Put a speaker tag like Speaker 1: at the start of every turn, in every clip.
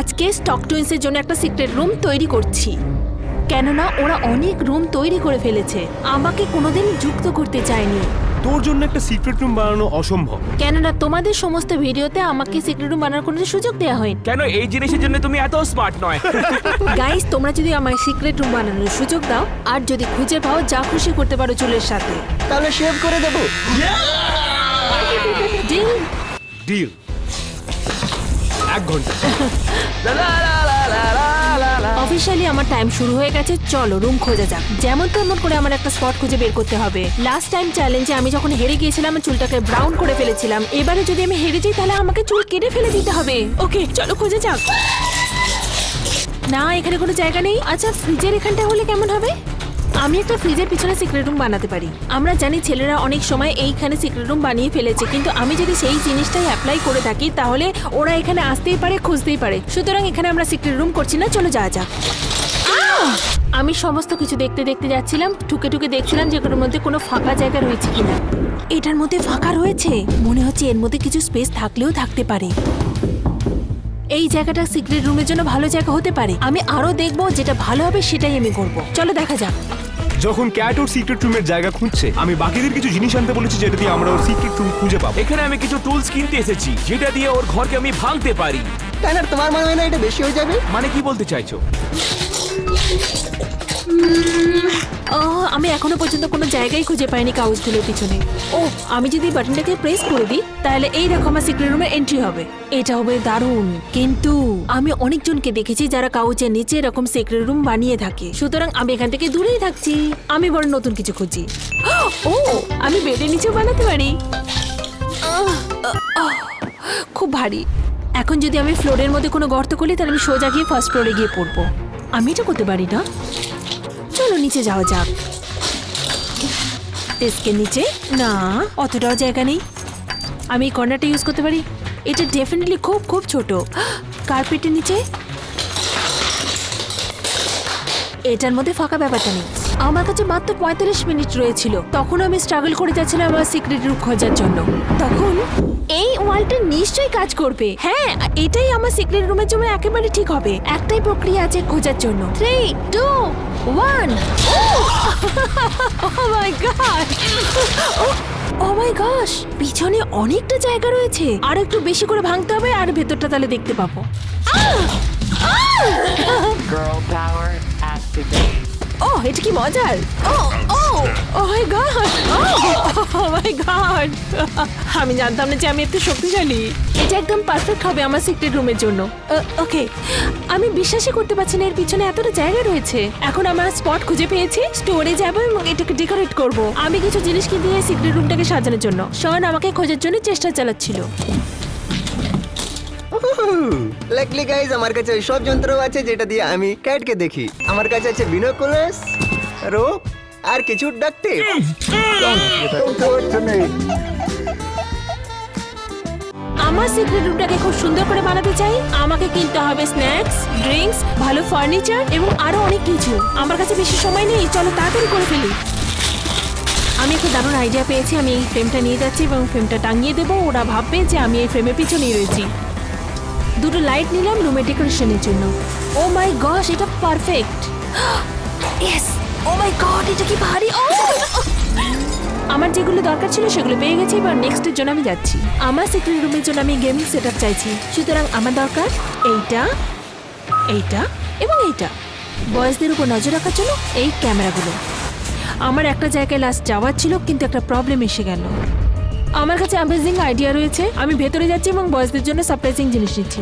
Speaker 1: আজকে স্টক টুইন্সের জন্য একটা সিক্রেট রুম তৈরি করছি, কেননা ওরা অনেক রুম তৈরি করে ফেলেছে, আমাকে কোনোদিন যুক্ত করতে চায়নি।
Speaker 2: তোর জন্য একটা সিক্রেট রুম বানানো অসম্ভব।
Speaker 1: কেননা তোমাদের সমস্ত ভিডিওতে আমাকে সিক্রেট রুম বানানোর কোনো সুযোগ দেওয়া হয়নি।
Speaker 3: কেন এই জিনিসের জন্য তুমি এত স্মার্ট নয়?
Speaker 1: গাইস, তোমরা যদি আমায় সিক্রেট রুম বানানোর সুযোগ দাও আর যদি খুঁজে পাও, যা খুশি করতে পারো চুলের সাথে।
Speaker 4: তাহলে শেভ করে দেবো।
Speaker 1: ডিল?
Speaker 2: ডিল। 1 ঘন্টা।
Speaker 1: অফিশিয়ালি আমার টাইম শুরু হয়ে গেছে, চলো রুম খোঁজা যাক। যেমন তেমন করে আমার একটা স্পট খুঁজে বের করতে হবে। লাস্ট টাইম চ্যালেঞ্জে আমি যখন হেরে গিয়েছিলাম চুলটাকে ব্রাউন করে ফেলেছিলাম, এবারে যদি আমি হেরে যাই তাহলে আমাকে চুল কেটে ফেলে দিতে হবে। ওকে চলো খোঁজা যাক। না, এখানে কোনো জায়গা নেই। আচ্ছা, ফ্রিজের এখানটা হলে কেমন হবে? আমি একটা ফ্রিজের পিছনে সিক্রেট রুম বানাতে পারি। আমরা জানি ছেলেরা অনেক সময় এইখানে সিক্রেট রুম বানিয়ে ফেলেছে, কিন্তু আমি যদি সেই জিনিসটাই অ্যাপ্লাই করে থাকি তাহলে ওরা এখানে আসতেই পারে, খুঁজতেই পারে। সুতরাং এখানে আমরা সিক্রেট রুম করছি না, চলো যাওয়া যাক। আমি সমস্ত কিছু দেখতে দেখতে যাচ্ছিলাম, ঠুকে ঠুকে দেখছিলাম যে এর মধ্যে কোনো ফাঁকা জায়গা রয়েছে কিনা। এটার মধ্যে ফাঁকা রয়েছে, মনে হচ্ছে এর মধ্যে কিছু স্পেস থাকলেও থাকতে পারে। এই জায়গাটা সিক্রেট রুমের জন্য ভালো জায়গা হতে পারে। আমি আরো দেখবো, যেটা ভালো হবে সেটাই আমি করব। চলো দেখা যাক।
Speaker 2: যখন ক্যাট ওর সিক্রেট রুমের জায়গা খুঁজছে, আমি বাকিদের কিছু জিনিস আনতে বলেছি যেটা দিয়ে আমরা ওর সিক্রেট রুম খুঁজে পাবো।
Speaker 3: এখানে আমি কিছু টুলস কিনতে এসেছি যেটা দিয়ে ওর ঘরকে আমি ভাঙতে পারি।
Speaker 4: টাইনার, তোমার মনে হয় না এটা বেশি হয়ে যাবে?
Speaker 3: মানে কি বলতে চাইছো?
Speaker 1: আমি এখনো পর্যন্ত কোনো জায়গায় খুঁজে পাইনি কাগজগুলোর পিছনে। ও, আমি যদি বাটনটাকে প্রেস করে দিই তাহলে এই দেখো আমার সিক্রেট রুমের এন্ট্রি হবে। এটা হবে দারুণ। কিন্তু আমি অনেকজনকে দেখেছি যারা কাগজের নিচে এরকম সিক্রেট রুম বানিয়ে থাকে, সুতরাং আমি এখান থেকে দূরেই থাকছি। আমি বড় নতুন কিছু খুঁজি। ও, আমি বেডের নিচেও বানাতে পারি। খুব ভারী। এখন যদি আমি ফ্লোরের মধ্যে কোনো গর্ত করি তাহলে আমি সোজা গিয়ে ফার্স্ট ফ্লোরে গিয়ে পড়বো। আমি এটা করতে পারি না। চলো নিচে যাওয়া যাক। ডেস্কের নিচে না, অতটাও জায়গা নেই। আমি এই কর্নারটা ইউজ করতে পারি। এটা ডেফিনেটলি খুব খুব ছোট। কার্পেটের নিচে এটার মধ্যে ফাঁকা ব্যাপারটা নেই। আমার কাছে মাত্র 45 মিনিট রয়েছিল, তখন আমি স্ট্রাগল করে যাচ্ছিলাম আমার সিক্রেট রুম খোঁজার জন্য। তখন এই ওয়ালটা নিশ্চয়ই কাজ করবে। হ্যাঁ, এটাই আমার সিক্রেট রুমের জন্য একেবারে ঠিক হবে। একটাই প্রক্রিয়া আছে খোঁজার জন্য। 3, 2, 1। Oh my God! Oh my gosh! পিছনে অনেকটা জায়গা রয়েছে। আর একটু বেশি করে ভাঙতে হবে, আর ভেতরটা তাহলে দেখতে পাবো।
Speaker 5: Girl power activate.
Speaker 1: ওহ, এটা কি মজার! Oh my God! Oh my God! আমি জানতাম না যে আমি এত শক্তিশালী। এটা একদম পারফেক্ট হবে আমার সিক্রেট রুমের জন্য। ওকে, আমি বিশ্বাসই করতে পারছি না এর পিছনে এতটা জায়গা রয়েছে। এখন আমার স্পট খুঁজে পেয়েছি, স্টোরে যাব এবং এটাকে ডেকোরেট করব। আমি কিছু জিনিস কিনতে যাই সিক্রেট রুমটাকে সাজানোর জন্য। শন আমাকে খোঁজার জন্য চেষ্টা চালাচ্ছিল।
Speaker 4: লাকলি গাইজ, আমার কাছে ওই সব যন্ত্র আছে যেটা দিয়ে আমি ক্যাটকে দেখি। আমার কাছে আছে বিনোকুলাস, রোপ আর কিছু ডাক্ট টেপ।
Speaker 1: আমার সিক্রেট রুমটাকে খুব সুন্দর করে বানাতে চাই। আমাকে কিনতে হবে স্ন্যাক্স, ড্রিঙ্কস, ভালো ফার্নিচার এবং আরো অনেক কিছু। আমার কাছে বেশি সময় নেই, চলো তাড়াতাড়ি করে ফেলি। আমি একটা দারুণ আইডিয়া পেয়েছি। আমি এই ফ্রেমটা নিয়ে যাচ্ছি এবং ফ্রেমটা টাঙিয়ে দেবো। ওরা ভাববে যে আমি এই ফ্রেমের পিছনেই রয়েছি। দুটো লাইট নিলাম রুমের ডেকোরেশনের জন্য। ও মাই গশ, এটা পারফেক্ট। ইয়েস! ও মাই গড, এটা কি ভারী! আমার যেগুলো দরকার ছিল সেগুলো পেয়ে গেছি। এবার নেক্সটের জন্য আমি যাচ্ছি। আমার সিক্রেট রুমের জন্য আমি গেমিং সেটআপ চাইছি, সুতরাং আমার দরকার এইটা, এইটা এবং এইটা। বয়েজদের উপর নজর রাখার জন্য এই ক্যামেরাগুলো। আমার একটা জায়গায় লাস্ট যাওয়ার ছিল, কিন্তু একটা প্রবলেম এসে গেল। আমার কাছে অ্যামেজিং আইডিয়া রয়েছে। আমি ভেতরে যাচ্ছি এবং বয়েজদের জন্য সারপ্রাইজিং জিনিস নিচ্ছি।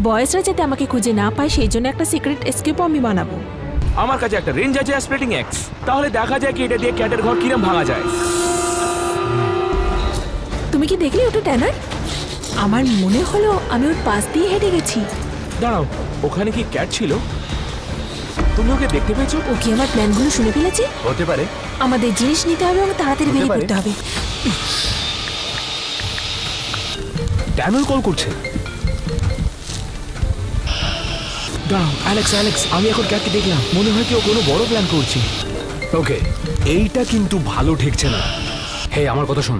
Speaker 1: বয়েজরা যাতে আমাকে খুঁজে না পায় সেই জন্য একটা সিক্রেট এসকেপও আমি বানাবো।
Speaker 3: আমার কাছে একটা রেঞ্জ আছে স্প্লিটিং এক্স। তাহলে দেখা যায় কি এটা দিয়ে ক্যাটের ঘর কিরম ভাঙা যায়।
Speaker 1: তুমি কি দেখলে ওটা ট্যানার? আমার মনে হলো আমি ওর পাশ দিয়ে হেঁটে গেছি।
Speaker 3: দাঁড়াও, ওখানে কি ক্যাট ছিল? তুমি ওকে দেখতে পেয়েছো?
Speaker 1: ও কি আমার প্ল্যানগুলো শুনে ফেলেছে?
Speaker 2: হতে পারে।
Speaker 1: আমাদের জিনিস নিতে হবে এবং তাড়াতাড়ি বেরিয়ে পড়তে হবে।
Speaker 2: ড্যানিয়েল কল করছে।
Speaker 3: দাঁড়াও, অ্যালেক্স, আমি এখন ক্যাটকে দেখলাম। মনে হয় কি ও কোনো বড় প্ল্যান করছে।
Speaker 2: ওকে, এইটা কিন্তু ভালো ঠেকছে না। হে, আমার কথা শোন।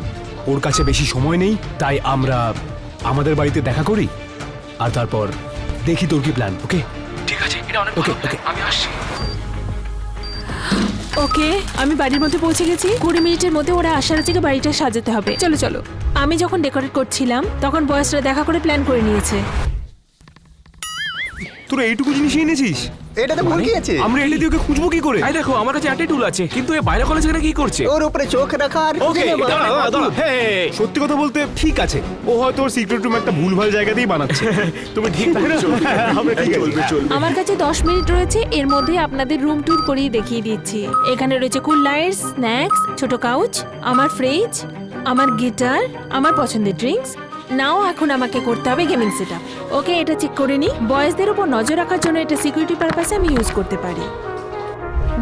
Speaker 2: ওর কাছে বেশি সময় নেই, তাই আমরা আমাদের বাড়িতে দেখা করি আর তারপর দেখি তোর কি প্ল্যান। ওকে
Speaker 3: ঠিক আছে, এটা অনেক
Speaker 2: ওকে,
Speaker 3: ভালো plan,
Speaker 2: ওকে।
Speaker 3: আমি আসছি।
Speaker 1: ওকে, আমি বাড়ির মধ্যে পৌঁছে গেছি। 20 মিনিটের মধ্যে ওরা আসার আগে বাড়িটা সাজাতে হবে। চলো চলো। আমি যখন ডেকোরেট করছিলাম তখন বয়সরা দেখা করে প্ল্যান করে নিয়েছে।
Speaker 2: তোরা এইটুকু জিনিসই এনেছিস?
Speaker 4: এটাতে ভুল কি আছে?
Speaker 2: আমরা এটা দিয়ে ওকে খুঁজবো কি করে?
Speaker 3: এই দেখো, আমার কাছে একটাই টুল আছে, কিন্তু এ বাইরে কলেজ এখানে কি করছে?
Speaker 4: ওর উপরে চোখ রাখা আর খুঁজে
Speaker 2: ওকে,
Speaker 4: নেবো।
Speaker 2: সত্যি কথা বলতে ঠিক আছে, ও হয়তো ওর সিক্রেট রুম একটা ভুলভাল জায়গাতেই বানাচ্ছে।
Speaker 3: তুমি ঠিক বলেছো।
Speaker 2: আমরা ঠিক চলবে চলবে।
Speaker 1: আমার কাছে 10 মিনিট রয়েছে, এর মধ্যে আপনাদের রুম ট্যুর করিয়ে দেখিয়ে দিচ্ছি। এখানে রয়েছে কুল লাইটস, স্ন্যাক্স, ছোট কাউচ, আমার ফ্রিজ, আমার গিটার, আমার পছন্দের ড্রিঙ্কস। নাও এখন আমাকে করতে হবে গেমিং সেটআপ। ওকে, এটা চেক করে নি। বয়েজদের উপর নজর রাখার জন্য এটা সিকিউরিটি পারপাসে আমি ইউজ করতে পারি।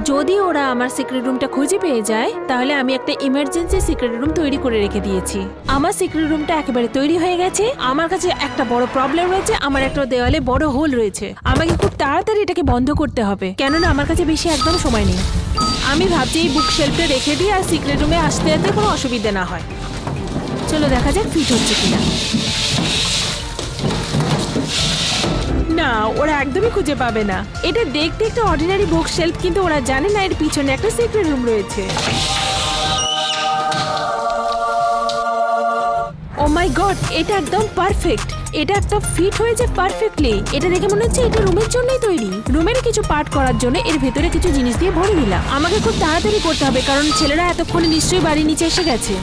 Speaker 1: যদি ওরা আমার সিক্রেট রুমটা খুঁজে পেয়ে যায় তাহলে আমি একটা ইমার্জেন্সি সিক্রেট রুম তৈরি করে রেখে দিয়েছি। আমার সিক্রেট রুমটা একেবারে তৈরি হয়ে গেছে। আমার কাছে একটা বড় প্রবলেম রয়েছে, আমার একটা দেওয়ালে বড় হোল রয়েছে। আমাকে খুব তাড়াতাড়ি এটাকে বন্ধ করতে হবে, কেননা আমার কাছে বেশি একদম সময় নেই। আমি ভাবছি এই বুক শেলফটা রেখে দিই আর সিক্রেট রুমে আসতে আসতে কোনো অসুবিধা না হয়। চলো দেখা যাক ফিট হচ্ছে কিনা। না, ওরা একদমই খুঁজে পাবে না। এটা দেখতে একটা অর্ডিনারি বুক শেলফ, কিন্তু ওরা জানে না এর পিছনে একটা সিক্রেট রুম রয়েছে। ও মাই গড, এটা একদম পারফেক্ট। এটা একটা ফিট হয়েছে পারফেক্টলি। এটা দেখে মনে হচ্ছে এটা রুমের জন্যই তৈরি। রুমের কিছু পার্ট করার জন্য এর ভেতরে কিছু জিনিস দিয়ে ভরে দিলাম। আমাকে খুব তাড়াতাড়ি করতে হবে, কারণ ছেলেরা এতক্ষণে নিশ্চয়ই বাড়ির নিচে এসে গেছে।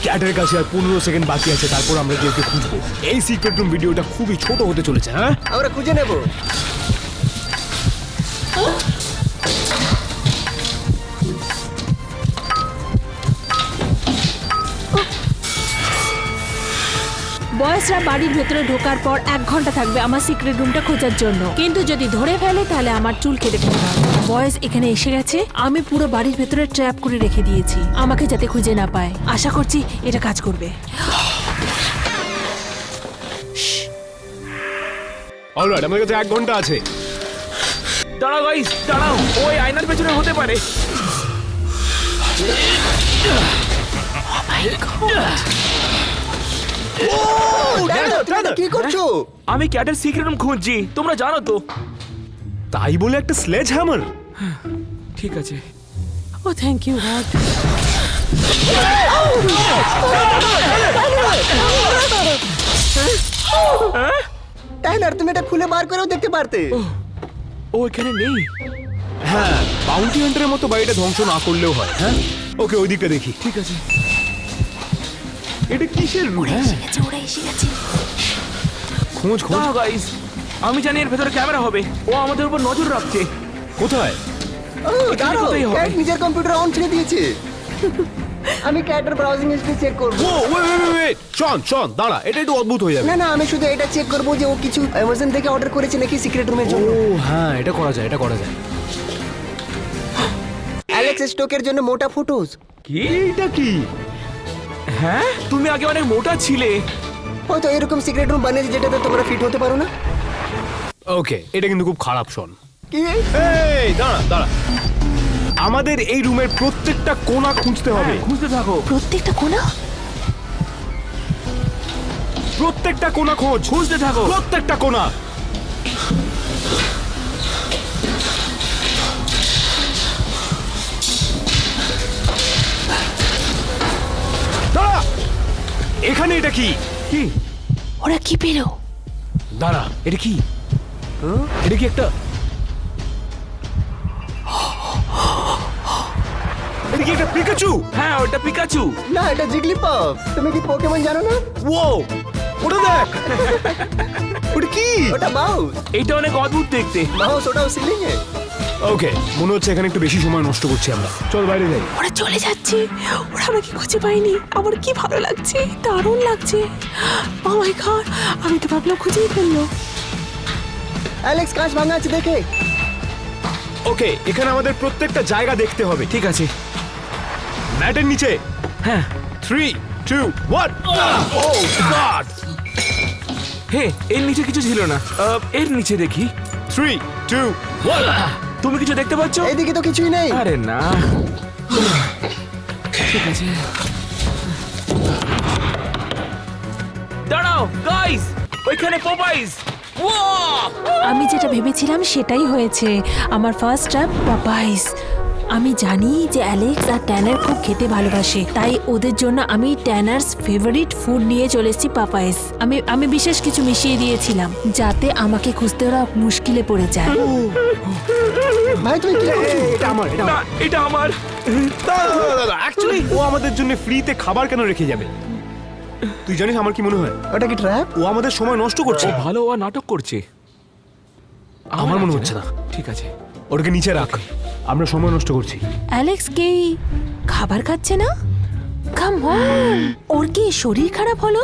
Speaker 2: ক্যাটের কাছে আর 15 সেকেন্ড বাকি আছে, তারপর আমরা গিয়ে ওকে খুঁজবো। এই সিক্রেট রুম ভিডিওটা খুবই ছোট হতে চলেছে। হ্যাঁ,
Speaker 4: আমরা খুঁজে নেবো।
Speaker 1: বয়েসরা বাড়ির ভেতরে ঢোকার পর 1 ঘন্টা থাকবে আমার সিক্রেট রুমটা খোঁজার জন্য, কিন্তু যদি ধরে ফেলে তাহলে আমার চুল কেটে ফেলতে হবে। বয়েস এখানে এসে গেছে। আমি পুরো বাড়ির ভেতরে ট্র্যাপ করে রেখে দিয়েছি, আমাকে যাতে খুঁজে না পায়। আশা করছি এটা কাজ করবে।
Speaker 2: অলরাইট, আমাদের কাছে 1 ঘন্টা আছে।
Speaker 3: দাঁড়াও গাইস, দাঁড়াও, ওই আয়নার পেছনে হতে পারে।
Speaker 4: তুমি কি করছো?
Speaker 3: আমি ক্যাটের সিক্রেট রুম খুঁজছি, তোমরা জানো তো।
Speaker 2: তাই বলে একটা স্লেজ হ্যামার?
Speaker 3: ঠিক আছে।
Speaker 1: ও থ্যাংক ইউ গড।
Speaker 4: টাইলার, তুমি এটা খুলে বার করেও দেখতে পারতে।
Speaker 3: ও এখানে নেই।
Speaker 2: হ্যাঁ, বাউন্টি হান্টারের মতো বাড়িটা ধ্বংস না করলেও হয়। হ্যাঁ, ওকে, ওই দিকটা দেখি।
Speaker 3: ঠিক আছে।
Speaker 2: এটা কিসের রুম?
Speaker 1: ওরা এসে গেছে।
Speaker 2: খোঁজ খোঁজ।
Speaker 3: দাঁড়াও গাইস, আমি জানি এর ভেতরে ক্যামেরা হবে। ও আমাদের উপর নজর রাখছে।
Speaker 2: কোথায়?
Speaker 4: ও দাঁড়াও,
Speaker 3: কোথায় হবে?
Speaker 4: ক্যাট নিজের কম্পিউটার অন ছেড়ে দিয়েছে। আমি ক্যাটের ব্রাউজিং হিস্ট্রি চেক করব।
Speaker 2: ও ওয়েট, শোন, দাঁড়া, এটা একটু অদ্ভুত হয়ে যাবে।
Speaker 4: না না, আমি শুধু এটা চেক করব যে ও কিছু অ্যামাজন থেকে অর্ডার করেছে নাকি সিক্রেট রুমের
Speaker 2: ও
Speaker 4: জন্য।
Speaker 2: হ্যাঁ, এটা করা যায়।
Speaker 4: অ্যালেক্স স্টোকের জন্য মোটা ফটোজ।
Speaker 3: কি?
Speaker 2: এইটা কি?
Speaker 3: হ্যাঁ, তুমি আগে অনেক মোটা ছিলে।
Speaker 4: হয়তো এরকম সিক্রেট রুম বানিয়েছে যেটাতে তোমরা ফিট হতে পারো না।
Speaker 2: ওকে, এটা কিন্তু খুব খারাপ। শোন,
Speaker 4: কি?
Speaker 2: এই দাঁড়া, আমাদের এই রুমের প্রত্যেকটা কোণা খুঁজতে হবে।
Speaker 3: খুঁজতে থাকো।
Speaker 1: প্রত্যেকটা কোণা?
Speaker 2: প্রত্যেকটা কোণা খোঁজ,
Speaker 3: খুঁজতে থাকো।
Speaker 2: প্রত্যেকটা কোণা। দাঁড়া, এখানে এটা কি?
Speaker 3: কি?
Speaker 1: ওরা কি পেলো?
Speaker 2: দাঁড়া, এটা কি? এটা কি একটা পিকাচু?
Speaker 3: হ্যাঁ, ওটা পিকাচু।
Speaker 4: না, এটা জিগলিপপ। তুমি কি পোকেমন জানো না?
Speaker 2: ও, ওটা দেখ। ওটা কি?
Speaker 4: ওটা মাউস।
Speaker 3: এটা অনেক অদ্ভুত দেখতে।
Speaker 4: মাউস ওটাও সিলিং এ।
Speaker 2: ওকে, মনে হচ্ছে এখানে একটু বেশি সময় নষ্ট করছি আমরা। চল বাইরে যাই।
Speaker 1: ওরা চলে যাচ্ছে। ওরা আমাকে খুঁজে পায়নি। আমার কি ভালো লাগছে, দারুণ লাগছে। ও মাই গড, আমি তো ভাবলাম খুঁজেই ফেললো।
Speaker 4: অ্যালেক্স, কাঁচ ভাঙা আছে দেখে।
Speaker 2: ওকে, এখানে আমাদের প্রত্যেকটা জায়গা দেখতে হবে।
Speaker 3: ঠিক আছে।
Speaker 2: ম্যাটের নিচে।
Speaker 3: হ্যাঁ।
Speaker 2: 3, 2, 1। ও গড।
Speaker 3: হে, এর নিচে কিছু ছিল না। এর নিচে দেখি।
Speaker 2: 3, 2, 1।
Speaker 3: তুমি কিছু দেখতে পাচ্ছ?
Speaker 4: এইদিকে তো কিছুই নেই।
Speaker 3: আরে না। ঠিক আছে। দাঁড়াও গাইস, ওইখানে পপাইস।
Speaker 1: আমি যেটা ভেবেছিলাম সেটাই হয়েছে। আমার ফার্স্ট ট্র্যাপ পপাইস। আমি জানি যে অ্যালেক্স আর ট্যানার খুব খেতে ভালোবাসে, তাই ওদের জন্য আমি ট্যানার্স ফেভারিট ফুড নিয়ে চলে এসেছি পপাইস। আমি বিশেষ কিছু মিশিয়ে দিয়েছিলাম যাতে আমাকে খুঁজতে ওরা মুশকিলে পড়ে যায়।
Speaker 4: ভাই তুমি কি করছো?
Speaker 2: এটা আমার, এটা
Speaker 3: না, এটা আমার।
Speaker 2: অ্যাকচুয়ালি ও আমাদের জন্য ফ্রিতে খাবার কেন রেখে যাবে? তুই জানিস আমার কি মনে হয়?
Speaker 4: ওটা কি ট্র্যাপ?
Speaker 2: ও আমাদের সময় নষ্ট করছে।
Speaker 3: ও ভালো নাটক করছে।
Speaker 2: আমার মনে হচ্ছে না।
Speaker 3: ঠিক আছে,
Speaker 2: ওটাকে নিচে রাখ, আমরা সময় নষ্ট করছি।
Speaker 1: অ্যালেক্স কি খাবার খাচ্ছে না? কাম অন, ওর কি শরীর খারাপ হলো?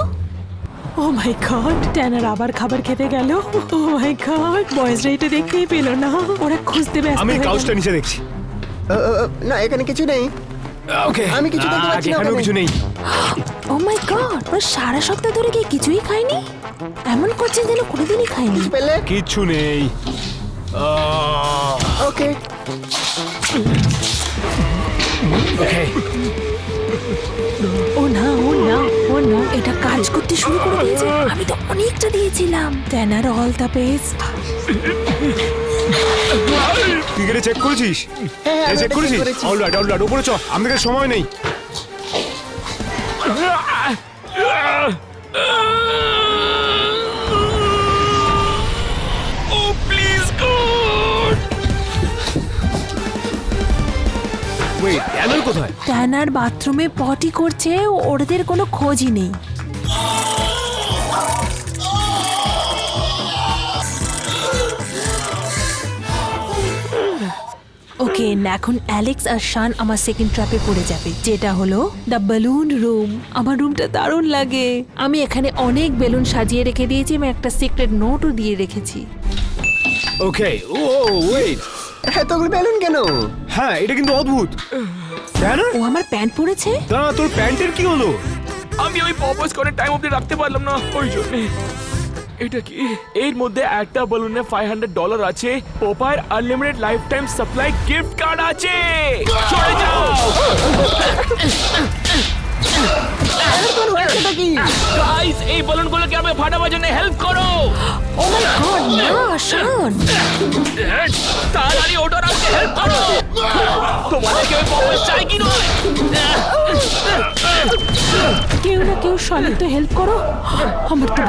Speaker 1: ও মাই গড, ট্যানার আবার খাবার খেতে গেল। ও মাই গড, বয়েজরা এটা দেখতেই পেল না, ওরা খুঁজতে ব্যস্ত
Speaker 2: আমি
Speaker 1: হয়ে গেল।
Speaker 2: কাউচটা নিচে দেখছি।
Speaker 4: না এখানে কিছু নেই।
Speaker 2: ওকে,
Speaker 4: আমি কিছু দেখতে পাচ্ছি না
Speaker 2: এখানেও
Speaker 4: ওখানে।
Speaker 2: কিছু নেই।
Speaker 1: ও মাই গড, ওরা সারা সপ্তাহ ধরে কি কিছুই খায়নি? এমন করছে যেন কোনোদিনই খায়নি।
Speaker 4: কিছু পেলে?
Speaker 2: কিচ্ছু নেই।
Speaker 4: ওকে।
Speaker 2: ওকে,
Speaker 1: ও না, ও না, ও না, এটা কাজ করতে শুরু করে দিয়েছে। আমি তো অনেকটা দিয়েছিলাম। ট্যানার অল দ্য বেস্ট।
Speaker 2: তুই এটা চেক করেছিস?
Speaker 4: হ্যাঁ, আমি
Speaker 2: চেক
Speaker 4: এটা
Speaker 2: করেছিস?
Speaker 4: check করেছি।
Speaker 2: অলরাইট, অলরাইট, উপরে চ, আমাদের কাছে সময় নেই।
Speaker 3: ও প্লিজ গড।
Speaker 2: ওয়েট, ট্যানার কোথায়?
Speaker 1: ট্যানার বাথরুমে পটি করছে, ওদের কোনো খোঁজই নেই। ওকে, এখন অ্যালেক্স আর শান আমার সেকেন্ড ট্র্যাপে পড়ে যাবে, যেটা হলো দ্য বেলুন রুম। আমার রুমটা দারুণ লাগে। আমি এখানে অনেক বেলুন সাজিয়ে রেখে দিয়েছি, আমি একটা সিক্রেট নোটও দিয়ে রেখেছি।
Speaker 2: ওকে, ও ওয়েট,
Speaker 4: এতগুলো বেলুন কেন?
Speaker 2: হ্যাঁ এটা কিন্তু অদ্ভুত। ট্যানার,
Speaker 1: ও আমার প্যান্ট পরেছে।
Speaker 2: দাঁড়া, তোর প্যান্টের কি হলো?
Speaker 3: আমি ওই পপাইস করে টাইম অবধি রাখতে পারলাম না, ওই জন্য। এটা কি? এর মধ্যে একটা বেলুনে $500 আছে, পোপায়ের unlimited life time supply gift card আছে। চলে যাও
Speaker 4: এটা কি?
Speaker 3: গাইস, এই বেলুনগুলোকে আমাকে ফাটাবার জন্য হেল্প করো।
Speaker 1: ও মাই গড, না শান।
Speaker 3: তাড়াতাড়ি ওটা রাখতে হেল্প করো। তোমাদের কেউ পপাইস চাই কি নয়?
Speaker 1: কেউ না কেউ শানের তো হেল্প করো। আমার তো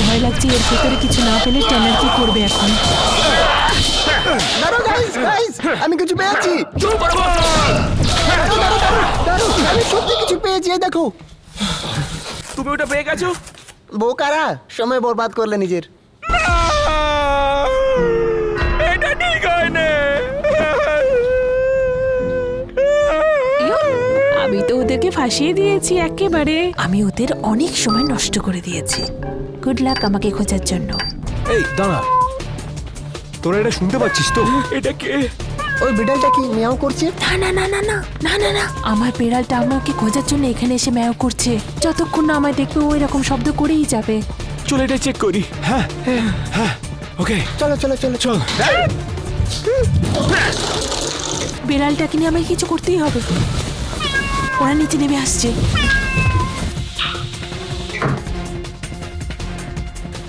Speaker 1: ভয় লাগছে, এর ভেতরে কিছু না পেলে ট্যানার কি করবে এখন?
Speaker 4: দাঁড়াও গাইস, গাইস, আমি কিছু পেয়েছি।
Speaker 3: চুপ করো বস।
Speaker 4: দাঁড়াও, আমি সত্যি কিছু পেয়েছি, এই দেখো।
Speaker 3: তুমি ওটা পেয়ে গেছো?
Speaker 4: বোকারা, সময় বরবাদ করলে নিজের।
Speaker 3: এটা ঠিক হয় না।
Speaker 1: আমি তো ওদেরকে ফাঁসিয়ে দিয়েছি একেবারে। আমি ওদের অনেক সময় নষ্ট করে দিয়েছি। গুড লাক আমাকে খোঁজার জন্য।
Speaker 2: এই দাঁড়া, তোরা এটা শুনতে পাচ্ছিস তো?
Speaker 3: এটা কে?
Speaker 4: ওই বিড়ালটা কি মিয়াও করছে?
Speaker 1: না না না না না না না না, আমার বিড়ালটা আমাকে খোঁজার জন্য এখানে এসে ম্যাও করছে। যতক্ষণ না আমায় দেখবে ওই রকম শব্দ করেই যাবে।
Speaker 3: চলো এটা চেক করি।
Speaker 2: হ্যাঁ হ্যাঁ, ওকে
Speaker 4: চলো চলো চলো
Speaker 2: চল।
Speaker 1: বিড়ালটাকে নিয়ে আমাকে কিছু করতেই হবে। ওরা নিচে নেমে আসছে।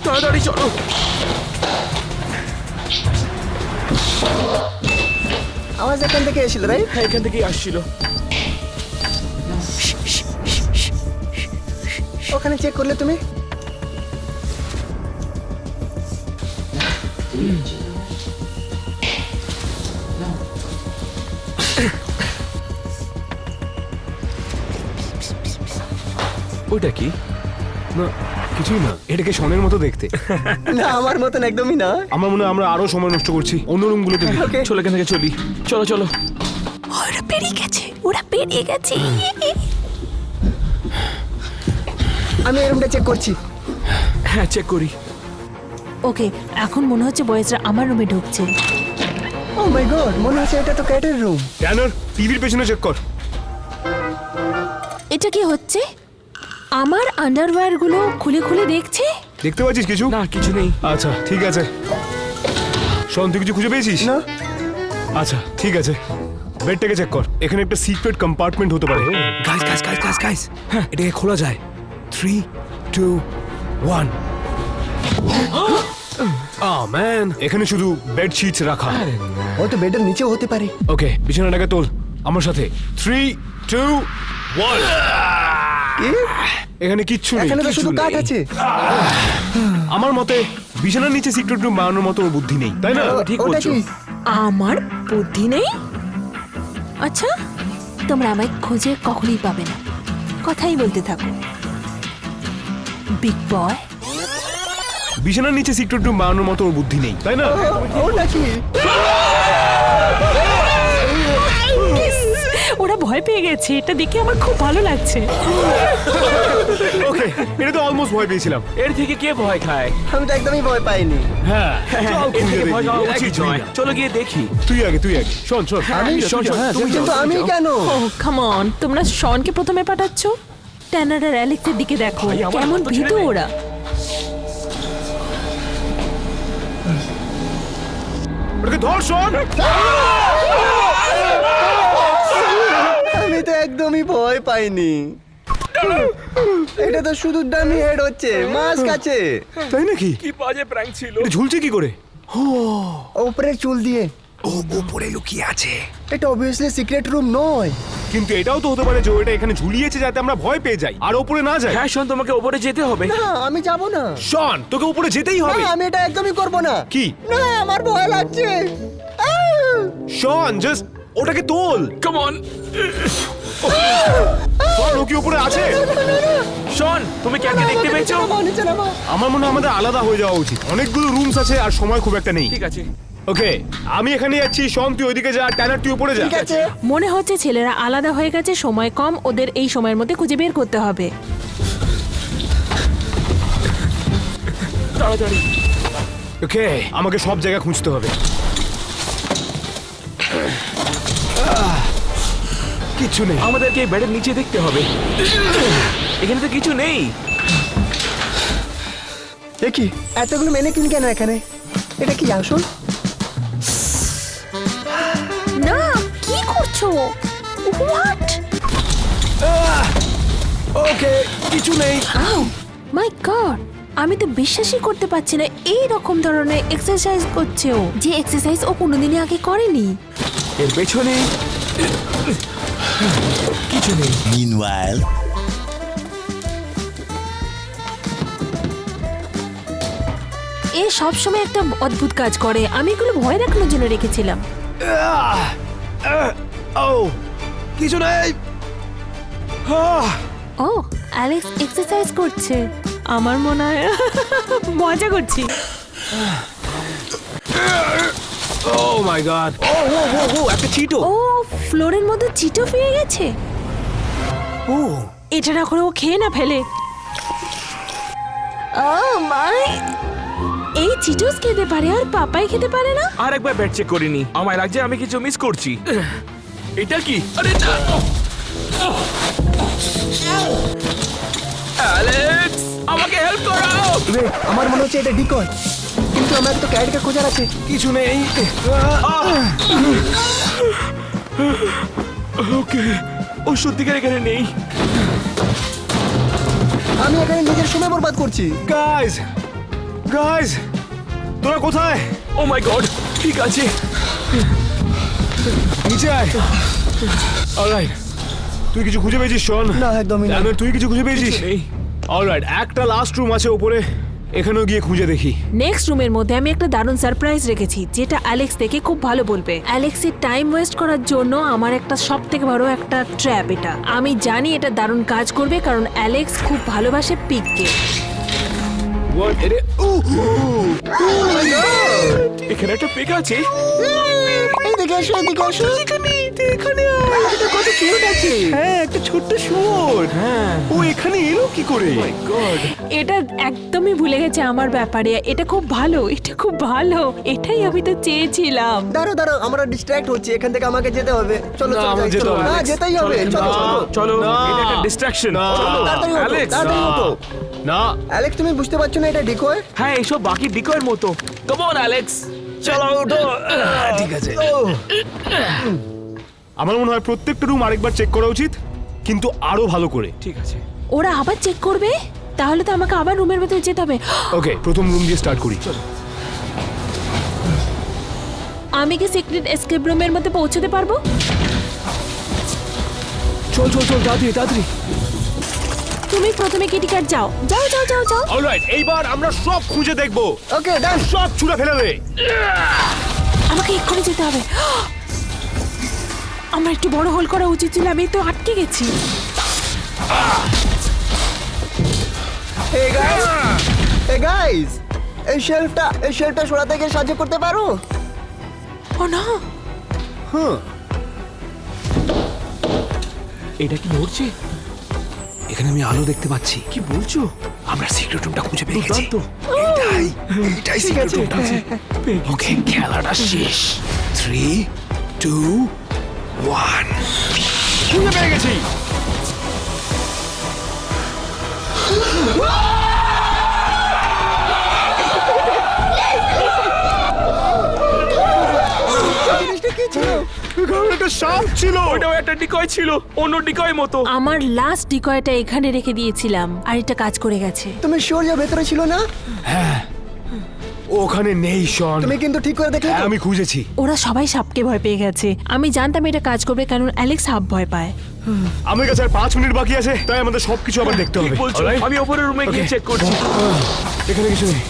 Speaker 3: তাড়াতাড়ি চলো।
Speaker 4: আওয়াজ এখান থেকে এসেছিল, রাইট?
Speaker 3: হ্যাঁ, এখান থেকেই আসছিল।
Speaker 4: ওখানে চেক করলে তুমি?
Speaker 3: ওটা কি?
Speaker 2: না কিছুই না, এটাকে শনের মতো দেখতে।
Speaker 4: না আমার মতন একদমই না।
Speaker 2: আমার মনে হয় আমরা আরো সময় নষ্ট করছি, অন্য রুমগুলোতে দেখি।
Speaker 4: ওকে।
Speaker 3: চলো এখান থেকে চলি। চলো চলো।
Speaker 1: ওরা পেরিয়ে গেছে, ওরা পেরিয়ে গেছে।
Speaker 4: আমি এই রুমটা চেক করছি।
Speaker 3: হ্যাঁ চেক করি।
Speaker 1: ওকে, এখন মনে হচ্ছে বয়েজরা আমার রুমে ঢুকছে।
Speaker 4: ও মাই গড, মনে হচ্ছে এটা তো ক্যাটের রুম।
Speaker 2: ট্যানার, টিভির পেছনে চেক কর।
Speaker 1: এটা কি হচ্ছে? আমার আন্ডারওয়্যার গুলো খুলে খুলে দেখছে।
Speaker 2: দেখতে পাচ্ছিস কিছু?
Speaker 3: না কিছু নেই।
Speaker 2: আচ্ছা ঠিক আছে। শোন, তুই কিছু খুঁজে পেয়েছিস?
Speaker 4: না।
Speaker 2: আচ্ছা ঠিক আছে, বেডটাকে চেক কর। এখানে একটা সিক্রেট কম্পার্টমেন্ট হতে পারে।
Speaker 3: Guys guys guys guys guys, এটাকে খোলা যায়।
Speaker 2: 3, 2, 1. ম্যান এখানে শুধু বেডশিটস রাখা।
Speaker 4: হয়তো বেডের নিচেও হতে পারে।
Speaker 2: ওকে বিছানাটাকে তোল আমার সাথে। 3, 2, 1.
Speaker 4: কি?
Speaker 2: এখানে কিচ্ছু নেই।
Speaker 4: এখানে তো
Speaker 2: কিচ্ছু
Speaker 4: শুধু কাঠ
Speaker 2: নেই।
Speaker 4: আছে।
Speaker 2: আমার মতে বিছানার নিচে সিক্রেট রুম বানানোর মতো ওর বুদ্ধি নেই, তাই না?
Speaker 3: ঠিক
Speaker 4: ওটা
Speaker 3: বলছো।
Speaker 4: কি?
Speaker 1: আমার বুদ্ধি নেই? আচ্ছা, তোমরা আমায় খুঁজে কখনই পাবে না, কথাই বলতে থাকো। বিগ বয়,
Speaker 2: বিছানার নিচে সিক্রেট রুম বানানোর মতো ওর বুদ্ধি নেই, তাই না?
Speaker 4: ওটা কি?
Speaker 1: ওরা ভয় পেয়ে গেছে, এটা দেখে আমার খুব ভালো লাগছে।
Speaker 2: ওকে, এটা তো অলমোস্ট ভয় পেয়েছিলাম।
Speaker 3: এর থেকে কে ভয় খায়?
Speaker 4: আমি তো একদমই ভয় পাইনি।
Speaker 2: হ্যাঁ, চল
Speaker 3: এর
Speaker 2: খুঁজে
Speaker 3: থেকে ভয়
Speaker 2: দেখি।
Speaker 3: খাওয়া
Speaker 2: এটা
Speaker 3: উচিত
Speaker 2: কিছুই
Speaker 3: নয়।
Speaker 2: না।
Speaker 3: চলো গিয়ে দেখি।
Speaker 2: তুই আগে। শোন।
Speaker 4: আমি
Speaker 2: শোন,
Speaker 4: হ্যাঁ,
Speaker 2: তুমি
Speaker 4: কিন্তু
Speaker 2: যাও,
Speaker 4: আমি
Speaker 2: তুমি যাও।
Speaker 4: কেন?
Speaker 1: ও কাম অন, তোমরা শনকে প্রথমে পাঠাচ্ছ? ট্যানার আর অ্যালেক্সের দিকে দেখো,
Speaker 3: ভাই, আমার
Speaker 1: কেমন
Speaker 3: হাত তো
Speaker 1: ভীতু
Speaker 3: ছেড়ে দে।
Speaker 1: ওরা।
Speaker 2: ওটাকে ধর, শোন।
Speaker 4: আমি তো একদমই ভয় পাইনি। এটা তো শুধু ডামি হেড হচ্ছে, মাস্ক আছে।
Speaker 2: তাই নাকি?
Speaker 3: কি বাজে প্র্যাঙ্ক ছিল।
Speaker 2: এটা ঝুলছে কি করে?
Speaker 4: উপরের চুল দিয়ে।
Speaker 2: ও উপরে লুকিয়ে আছে।
Speaker 4: এটা অবভিয়াসলি সিক্রেট রুম নয়।
Speaker 2: কিন্তু এটাও তো হতে পারে যে ও এটা এখানে ঝুলিয়েছে যাতে আমরা ভয় পেয়ে যাই আর উপরে না যাই।
Speaker 3: হ্যাঁ শোন, তোমাকে ওপরে যেতে হবে।
Speaker 4: না, আমি যাব না।
Speaker 2: শোন, তোকে উপরে যেতেই হবে।
Speaker 4: না, আমি এটা একদমই করব না।
Speaker 2: কি?
Speaker 4: না, আমার ভয় লাগছে।
Speaker 2: শোন, জাস্ট ওটাকে তোল।
Speaker 3: Come on.
Speaker 2: শোন, ও কি উপরে আছে?
Speaker 3: শোন, তুমি কাকে দেখতে পেয়েছো?
Speaker 4: নিচে নামো।
Speaker 2: আমার মনে হয় আমাদের আলাদা হয়ে যাওয়া উচিত। অনেকগুলো রুমস আছে আর সময় খুব একটা নেই।
Speaker 3: ঠিক আছে।
Speaker 2: ওকে, আমি এখানে যাচ্ছি। শোন, তুই ওইদিকে যা। ট্যানার, তুই উপরে যা।
Speaker 4: ঠিক আছে।
Speaker 1: মনে হচ্ছে ছেলেরা আলাদা হয়ে গেছে, সময় কম, ওদের এই সময়ের মধ্যে খুঁজে বের করতে হবে।
Speaker 3: তাড়াতাড়ি।
Speaker 2: ওকে, আমাকে সব জায়গা খুঁজতে হবে। কিচ্ছু নেই।
Speaker 3: আমাদেরকে এই বেডের নিচে দেখতে হবে। এখানে তো কিছু নেই।
Speaker 4: এ কি? এতগুলো ম্যানেকিন কেন এখানে? এটা কি আসল?
Speaker 1: না, কি করছো? হোয়াট?
Speaker 2: ওকে, কিছু নেই।
Speaker 1: মাই গড, আমি তো বিশ্বাসই করতে পারছি না এই রকম ধরনের এক্সারসাইজ করছে ও, যে এক্সারসাইজ ও কোনোদিনই আগে করেনি।
Speaker 3: এর পেছনে কিছু নেই।
Speaker 6: Meanwhile,
Speaker 1: এ সবসময় একটা অদ্ভুত কাজ করে, আমি এগুলো ভয় দেখানোর জন্য রেখেছিলাম।
Speaker 2: ও, কিছু নেই।
Speaker 1: ও, অ্যালেক্স এক্সারসাইজ করছে, আমার মনে হয় মজা করছি।
Speaker 2: ও মাই গড। ও, একটা চিটো।
Speaker 1: ও, ফ্লোরের মধ্যে চিটো পেয়ে গেছে।
Speaker 2: ও,
Speaker 1: এটা না করে ও খেয়ে না ফেলে। ও মাই, এই চিটোস খেতে পারে আর পাপাই খেতে পারে না।
Speaker 3: আর একবার বেড চেক করিনি, আমায় লাগছে আমি কিছু মিস করছি। এটা কি? আরে না! অ্যালেক্স, আমাকে হেল্প করো।
Speaker 4: রে, আমার মনে হচ্ছে এটা ডিকয়। কিন্তু আমাকে তো ক্যাটকে খোঁজার আছে।
Speaker 2: কিছু নেই।
Speaker 3: ওকে, ও সত্যিকার এখানে নেই।
Speaker 4: আমি এখানে নিজের সময় বরবাদ করছি।
Speaker 2: গাইস, তোরা কোথায়?
Speaker 3: ও মাই গড, ঠিক আছে।
Speaker 2: নিচে আয়। অলরাইট, তুই কিছু খুঁজে পেয়েছিস শোন?
Speaker 4: না, একদমই না।
Speaker 2: ট্যানার, তুই কিছু খুঁজে পেয়েছিস?
Speaker 3: নেই।
Speaker 2: অলরাইট, একটা লাস্ট রুম আছে উপরে, এখানেও গিয়ে খুঁজে দেখি।
Speaker 1: নেক্সট রুমের মধ্যে আমি একটা দারুণ সারপ্রাইজ রেখেছি, যেটা অ্যালেক্স দেখে খুব ভালো বলবে। অ্যালেক্সের টাইম ওয়েস্ট করার জন্য আমার একটা সবথেকে বড় একটা ট্র্যাপ এটা। আমি জানি এটা দারুণ কাজ করবে, কারণ অ্যালেক্স খুব ভালোবাসে পিককে।
Speaker 2: What?
Speaker 3: এখানে একটা পেগ আছে।
Speaker 4: এদিকে আসো, এদিকে আসো।
Speaker 2: এখানে আয়।
Speaker 4: এটা কত কিউট আছে।
Speaker 2: হ্যাঁ, একটা ছোট্ট শুয়োর।
Speaker 3: হ্যাঁ।
Speaker 2: ও এখানে এলো কি করে?
Speaker 3: গড,
Speaker 1: এটা একদমই ভুলে গেছে আমার ব্যাপারে। এটা খুব ভালো, এটা খুব ভালো, এটাই আমি তো চেয়েছিলাম।
Speaker 4: দাঁড়ো, আমরা ডিস্ট্র্যাক্ট হচ্ছি। এখান থেকে আমাকে যেতে হবে। চলো,
Speaker 2: না,
Speaker 4: চলো,
Speaker 2: আমাকে
Speaker 4: যাই,
Speaker 2: যেতে
Speaker 4: চলো।
Speaker 2: হবে,
Speaker 4: না,
Speaker 2: Alex।
Speaker 4: যেতেই হবে। চলো, চলো।
Speaker 3: চলো,
Speaker 2: না।
Speaker 3: এটা একটা ডিস্ট্রাকশন।
Speaker 2: না।
Speaker 3: চলো,
Speaker 4: তাড়াতাড়ি ওঠো,
Speaker 3: অ্যালেক্স।
Speaker 4: তাড়াতাড়ি ওঠো।
Speaker 2: না,
Speaker 4: অ্যালেক্স, তুমি বুঝতে পারছো না এটা ডিকয়?
Speaker 3: হ্যাঁ, এইসব বাকি ডিকয়ের মতো। কাম অন অ্যালেক্স, চলো ওঠো।
Speaker 2: ঠিক আছে। আমার মনে হয় প্রত্যেকটা রুম আরেকবার চেক করা উচিত, কিন্তু আরো ভালো করে।
Speaker 3: ঠিক আছে।
Speaker 1: ওরা আবার চেক করবে, তাহলে তো আমাকে আবার রুমের ভেতরে যেতে হবে।
Speaker 2: ওকে, প্রথম রুম দিয়ে স্টার্ট করি।
Speaker 1: আমি কি সিক্রেট এসকেপ রুমের মধ্যে পৌঁছতে পারবো?
Speaker 2: চল চল চল, তাড়াতাড়ি তাড়াতাড়ি।
Speaker 1: তুমি প্রথমে কিটি কার্ড যাও যাও যাও যাও যাও।
Speaker 2: অলরাইট, এইবার আমরা সব খুঁজে দেখবো।
Speaker 4: ওকে ডান।
Speaker 2: সব ছুঁড়ে ফেলে দে।
Speaker 1: আমাকে এক্ষুনি যেতে হবে। আমার একটু বড় হোল করা উচিত ছিল, আমি তো আটকে গেছি।
Speaker 4: হে গাইস, এই শেলফটা সরাতে গিয়ে সাহায্য করতে পারো?
Speaker 1: ও না,
Speaker 3: এটা কি নড়ছে?
Speaker 2: এখানে আমি আলো দেখতে পাচ্ছি।
Speaker 3: কি বলছো?
Speaker 2: আমরা সিক্রেট রুমটা খুঁজে পেয়ে গেছি।
Speaker 3: দুর্দান্ত।
Speaker 2: এটাই
Speaker 4: ঠিক
Speaker 2: সিক্রেট
Speaker 4: আছে।
Speaker 2: রুমটা। ওকে, খেলাটা শেষ। 3, 2, 1। খুঁজে পেয়ে গেছি।
Speaker 4: জিনিসটা কি ছিল?
Speaker 2: এখানে একটা সাপ ছিল।
Speaker 3: ওটাও একটা ডিকয় ছিল, অন্য ডিকয় মতো।
Speaker 1: আমার লাস্ট ডিকয়টা এখানে রেখে দিয়েছিলাম আর এটা কাজ করে গেছে।
Speaker 4: তুমি শিওর যে ভেতরে ছিল না?
Speaker 2: ওখানে নেই শন।
Speaker 4: তুমি কিন্তু ঠিক করে দেখলে
Speaker 2: হ্যাঁ,
Speaker 4: তো?
Speaker 2: আমি খুঁজেছি।
Speaker 1: ওরা সবাই সাপকে ভয় পেয়ে গেছে। আমি জানতাম এটা কাজ করবে, কারণ অ্যালেক্স সাপ ভয় পায়।
Speaker 2: আমার কাছে আর 5 মিনিট বাকি আছে, তাই আমাদের সবকিছু আবার দেখতে
Speaker 3: কি
Speaker 2: হবে।
Speaker 3: বলছো?
Speaker 2: Alright?
Speaker 3: আমি ওপরের রুমে গিয়ে
Speaker 2: Okay.
Speaker 3: চেক করছি।
Speaker 2: এখানে কিছু নেই।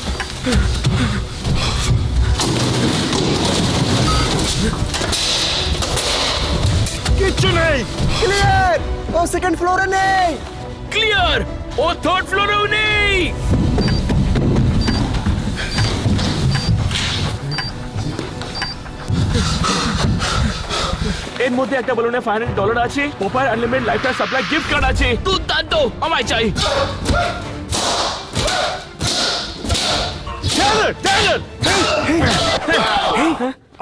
Speaker 2: কিচ্ছু নেই।
Speaker 4: ক্লিয়ার। ও সেকেন্ড ফ্লোরে নেই।
Speaker 3: ক্লিয়ার, ও থার্ড ফ্লোরেও নেই। এর মধ্যে একটা বলুনে $500 আছে, proper unlimited lifetime supply gift card আছে। দুর্দান্ত, আমায় চাই।
Speaker 2: ট্যালর!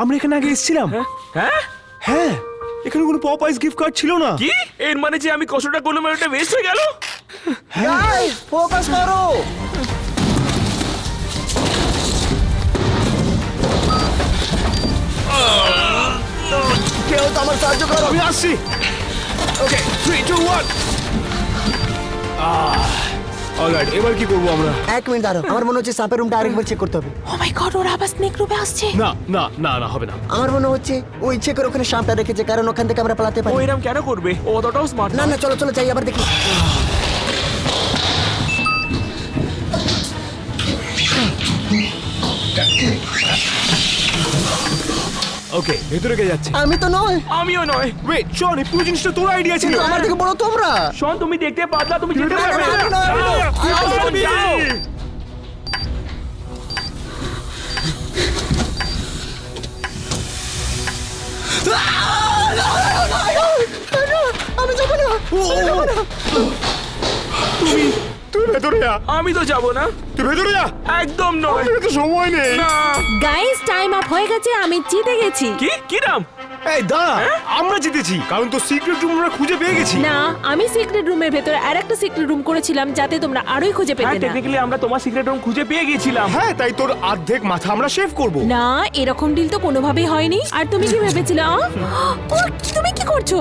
Speaker 2: আমরা এখানে আগে এসেছিলাম।
Speaker 3: হ্যাঁ?
Speaker 2: হ্যাঁ, এখানে কোনো পপাইস গিফট কার্ড ছিল না।
Speaker 3: কি? এর মানে যে আমি কষ্টটা করলাম ওটা ওয়েস্ট হয়ে গেল?
Speaker 4: গাইস ফোকাস করো। কেউ তো আমার সাহায্য করো।
Speaker 2: আমি আসছি। ওকে, 3, 2, 1। অলরাইট, এবার কি করব আমরা?
Speaker 4: 1 মিনিট দাঁড়াও, আমার মনে হচ্ছে সাপের রুমটা আরেকবার চেক করতে হবে।
Speaker 1: ও মাই গড, ওরা আবার স্নেক রূপে আসছে।
Speaker 2: না না না না, হবে না।
Speaker 4: আমার মনে হচ্ছে ও ইচ্ছে করে ওখানে সাপটা রেখেছে, কারণ ওখান থেকে আমরা পালাতে
Speaker 3: ও
Speaker 4: পারি।
Speaker 3: এরম কেন করবে? ও অতটাও স্মার্ট
Speaker 4: না না, চলো চলো যাই আবার দেখি।
Speaker 2: ওকে, ভেতরে কে যাচ্ছে?
Speaker 4: আমি তো নয়,
Speaker 3: আমিও নয়।
Speaker 2: ওয়েট, শন, এই পুরো জিনিসটা তোর আইডিয়া ছিল।
Speaker 4: কিন্তু আমার থেকে বড় তোমরা।
Speaker 3: শোন, তুমি দেখতে পাতলা, তুমি যেতে
Speaker 2: না, না,
Speaker 3: পারবে
Speaker 2: না,
Speaker 3: না।
Speaker 2: না, না,
Speaker 3: যাও,
Speaker 2: তুই
Speaker 3: যাও,
Speaker 2: পারবি।
Speaker 3: যাও।
Speaker 4: আমি যাবো না।
Speaker 2: তুই ভেতরে যা।
Speaker 3: আমি তো যাব না,
Speaker 2: তুই ভেতরে যা।
Speaker 3: একদম নয়।
Speaker 2: আমার তো সময় নেই।
Speaker 3: না।
Speaker 1: গাইস, টাইম আপ হয়ে গেছে, আমি জিতে গেছি।
Speaker 3: কি কিরাম?
Speaker 2: এই দাঁড়া, আমরা জিতেছি কারণ তো সিক্রেট রুম আমরা খুঁজে পেয়ে গেছি।
Speaker 1: না, আমি সিক্রেট রুমের ভেতরে আরেকটা সিক্রেট রুম করেছিলাম যাতে তোমরা আরোই খুঁজে
Speaker 3: হ্যাঁ,
Speaker 1: পেতে না।
Speaker 3: টেকনিক্যালি আমরা তোমার সিক্রেট রুম খুঁজে পেয়ে গিয়েছিলাম।
Speaker 2: হ্যাঁ, তাই তোর অর্ধেক মাথা আমরা শেভ করব।
Speaker 1: না, এরকম ডিল তো কোনোভাবেই হয়নি। আর তুমি কি ভেবেছিলে? ও, তুমি কি করছো?